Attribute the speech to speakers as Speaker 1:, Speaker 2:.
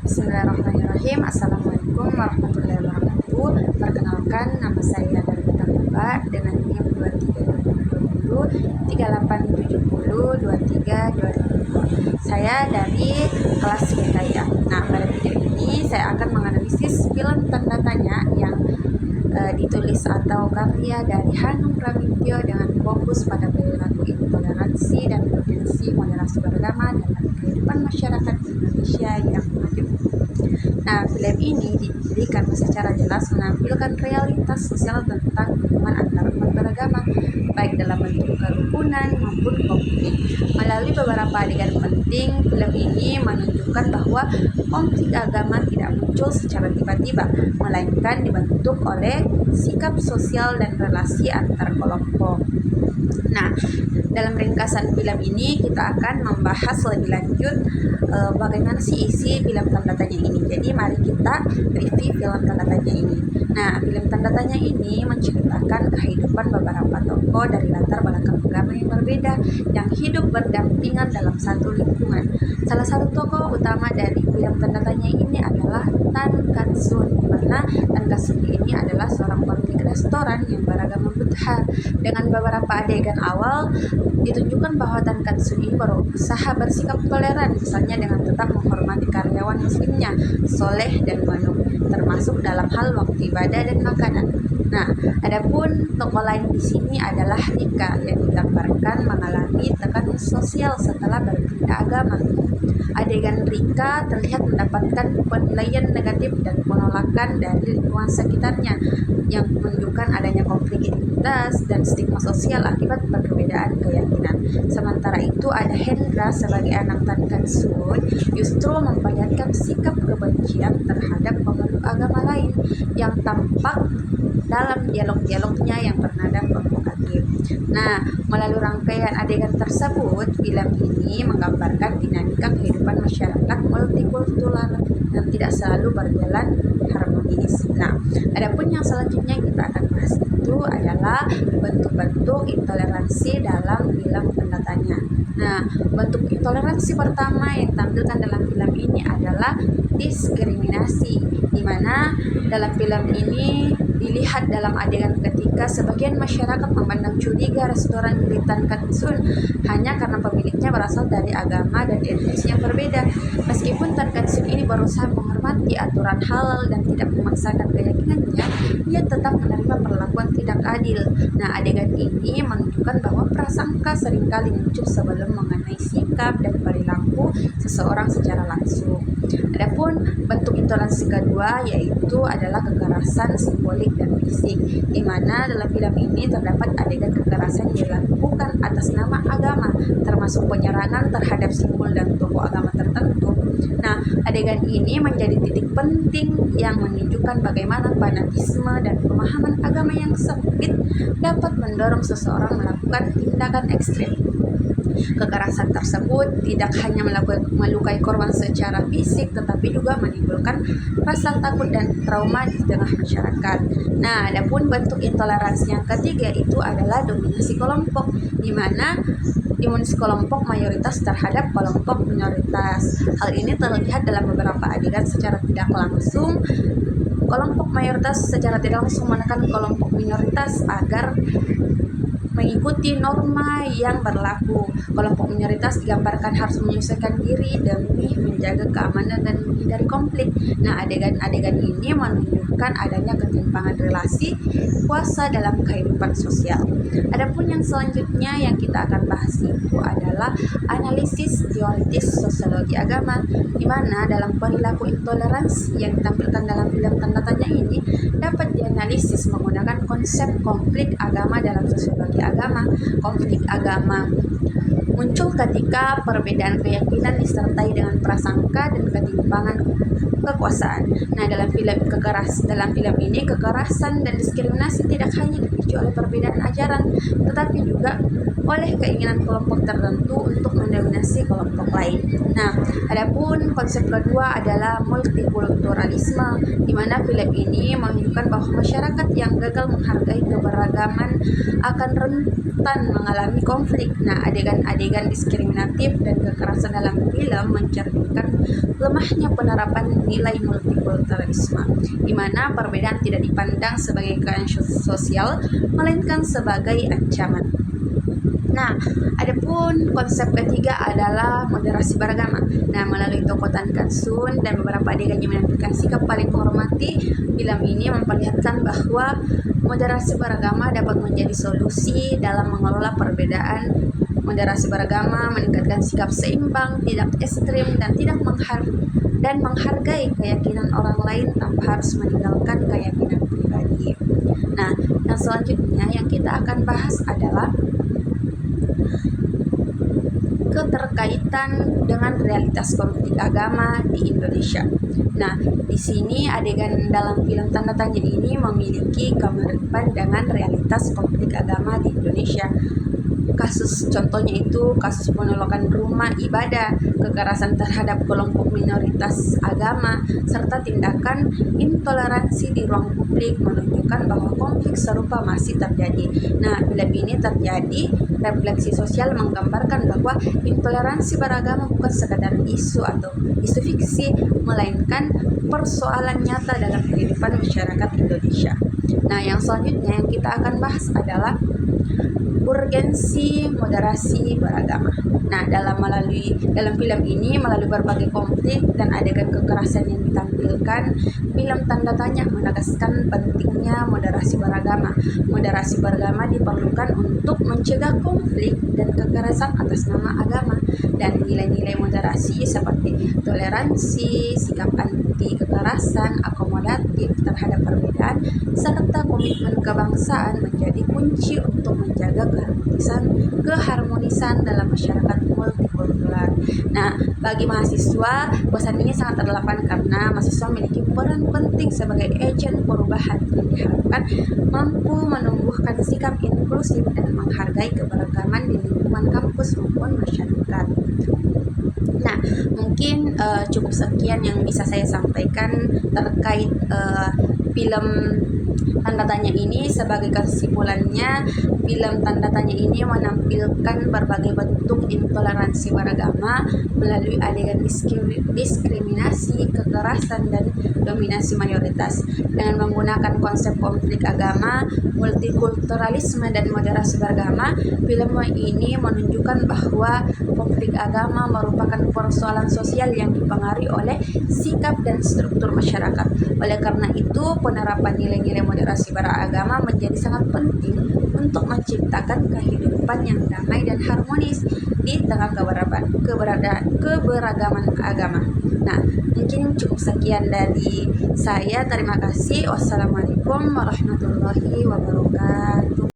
Speaker 1: Bismillahirrahmanirrahim. Assalamualaikum warahmatullahi wabarakatuh. Perkenalkan, nama saya Darwita Muba dengan NIM 23 2020 3870 23 2020. Saya dari kelas BKIA. Nah, pada video ini saya akan menganalisis film Tanda Tanya yang ditulis atau karya dari Hanung Bramantyo dengan fokus pada perilaku intoleransi dan potensi moderasi beragama dalam kehidupan masyarakat Indonesia yang maju. Nah, film ini didirikan secara jelas menampilkan realitas sosial tentang hubungan antar umat beragama, baik dalam bentuk kerukunan maupun konflik. Melalui beberapa adegan penting, film ini menunjukkan bahwa konflik agama tidak muncul secara tiba-tiba, melainkan dibentuk oleh sikap sosial dan relasi antar kelompok. Nah, dalam ringkasan film ini kita akan membahas lebih lanjut bagaimana sih isi film Tanda Tanya ini. Jadi mari kita review film Tanda Tanya ini. Nah, film Tanda Tanya ini menceritakan kehidupan beberapa tokoh dari latar belakang agama yang berbeda yang hidup berdampingan dalam satu lingkungan. Salah satu tokoh utama dari film Tanda Tanya ini adalah Tan Katsun, di mana Tan Katsun ini adalah seorang pemilik restoran yang beragama Buddha. Dengan beberapa adegan awal ditunjukkan bahwa Tan Katsun ini berusaha bersikap toleran, misalnya dengan tetap menghormati karyawan muslimnya, soleh dan manuk, termasuk dalam hal waktu ibadah dan makanan. Nah, adapun tokoh lain di sini adalah Rika yang digambarkan mengalami tekanan sosial setelah berpindah agama. Adegan Rika terlihat mendapatkan penilaian negatif dan penolakan dari lingkungan sekitarnya yang menunjukkan adanya konflik identitas dan stigma sosial akibat perbedaan keyakinan. Sementara itu ada Hendra sebagai anak Tan Katsun justru memperlihatkan sikap kebencian terhadap pemeluk agama lain yang tampak dalam dialog-dialognya yang bernada provokatif. Nah, melalui rangkaian adegan tersebut, film ini menggambarkan dinamika kehidupan masyarakat multikultural yang tidak selalu berjalan harmonis. Nah, adapun yang selanjutnya yang kita akan bahas itu adalah bentuk-bentuk intoleransi dalam film Tanda Tanya. Nah, bentuk intoleransi pertama yang ditampilkan dalam film ini adalah diskriminasi, di mana dalam film ini dilihat dalam adegan ketika sebagian masyarakat memandang curiga restoran milik Tan Katsun hanya karena pemiliknya berasal dari agama dan etnis yang berbeda. Meskipun Tan Katsun ini berusaha menghormati aturan halal dan tidak memaksakan keyakinannya, ia tetap menerima perlakuan tidak adil. Nah, adegan ini menunjukkan bahwa prasangka seringkali muncul sebelum mengenai sikap dan perilaku seseorang secara langsung. Adapun bentuk intoleransi kedua yaitu adalah kekerasan simbolik dan fisik, di mana dalam film ini terdapat adegan kekerasan yang dilakukan atas nama agama, termasuk penyerangan terhadap simbol dan tokoh agama tertentu. Nah, adegan ini menjadi titik penting yang menunjukkan bagaimana fanatisme dan pemahaman agama yang sempit dapat mendorong seseorang melakukan tindakan ekstrem. Kekerasan tersebut tidak hanya melukai korban secara fisik, tetapi juga menimbulkan rasa takut dan trauma di tengah masyarakat. Nah, adapun bentuk intoleransi yang ketiga itu adalah dominasi kelompok, di mana dominasi kelompok mayoritas terhadap kelompok minoritas. Hal ini terlihat dalam beberapa adegan secara tidak langsung. Kelompok mayoritas secara tidak langsung menekan kelompok minoritas agar mengikuti norma yang berlaku. Kelompok minoritas digambarkan harus menyesuaikan diri demi menjaga keamanan dan menghindari konflik. Nah, adegan-adegan ini menunjukkan adanya ketimpangan relasi kuasa dalam kehidupan sosial. Adapun yang selanjutnya yang kita akan bahas itu adalah analisis teoritis sosiologi agama, di mana dalam perilaku intoleransi yang ditampilkan dalam film Tanda Tanya ini dapat dianalisis menggunakan konsep konflik agama dalam sosiologi agama. Konflik agama muncul ketika perbedaan keyakinan disertai dengan prasangka dan ketimpangan kekuasaan. Nah, dalam film ini kekerasan dan diskriminasi tidak hanya dipicu oleh perbedaan ajaran, tetapi juga oleh keinginan kelompok tertentu untuk mendominasi kelompok lain. Nah, adapun konsep kedua adalah multikulturalisme, di mana film ini menunjukkan bahwa masyarakat yang gagal menghargai keberagaman akan rentan mengalami konflik. Nah, adegan-adegan adegan diskriminatif dan kekerasan dalam film mencerminkan lemahnya penerapan nilai multikulturalisme, di mana perbedaan tidak dipandang sebagai keadaan sosial, melainkan sebagai ancaman. Nah, adapun konsep ketiga adalah moderasi beragama. Nah, melalui tokoh Tan Sun dan beberapa adegan yang menampilkan sikap paling menghormati, film ini memperlihatkan bahwa moderasi beragama dapat menjadi solusi dalam mengelola perbedaan. Moderasi beragama meningkatkan sikap seimbang, tidak ekstrim, dan menghargai keyakinan orang lain tanpa harus meninggalkan keyakinan pribadi. Nah, yang selanjutnya yang kita akan bahas adalah keterkaitan dengan realitas konflik agama di Indonesia. Nah, di sini adegan dalam film Tanda Tanya ini memiliki kemiripan dengan realitas konflik agama di Indonesia. Kasus contohnya itu kasus penolakan rumah ibadah, kekerasan terhadap kelompok minoritas agama, serta tindakan intoleransi di ruang publik menunjukkan bahwa konflik serupa masih terjadi. Nah, film ini terjadi refleksi sosial menggambarkan bahwa intoleransi beragama bukan sekadar isu atau isu fiksi, melainkan persoalan nyata dalam kehidupan masyarakat Indonesia. Nah, yang selanjutnya yang kita akan bahas adalah urgensi moderasi beragama. Nah, dalam film ini melalui berbagai konflik dan adegan kekerasan yang ditampilkan, film Tanda Tanya menegaskan pentingnya moderasi beragama. Moderasi beragama diperlukan untuk mencegah konflik dan kekerasan atas nama agama, dan nilai-nilai moderasi seperti toleransi, sikap anti kekerasan, akomodatif terhadap perbedaan, serta komitmen kebangsaan menjadi kunci untuk menjaga keharmonisan dalam masyarakat multikultural. Nah, bagi mahasiswa, pesan ini sangat relevan karena mahasiswa memiliki peran penting sebagai agen perubahan yang diharapkan mampu menumbuhkan sikap inklusif dan menghargai keberagaman di lingkungan kampus maupun masyarakat. Nah, mungkin cukup sekian yang bisa saya sampaikan terkait film Tanda Tanya ini. Sebagai kesimpulannya, film Tanda Tanya ini menampilkan berbagai bentuk intoleransi beragama melalui adegan diskriminasi, kekerasan, dan dominasi mayoritas. Dengan menggunakan konsep konflik agama, multikulturalisme, dan moderasi beragama, film ini menunjukkan bahwa konflik agama merupakan persoalan sosial yang dipengaruhi oleh sikap dan struktur masyarakat. Oleh karena itu, penerapan nilai-nilai moderasi beragama menjadi sangat penting untuk menciptakan kehidupan yang damai dan harmonis di tengah keberagaman agama. Nah, mungkin cukup sekian dari saya. Terima kasih. Wassalamualaikum warahmatullahi wabarakatuh.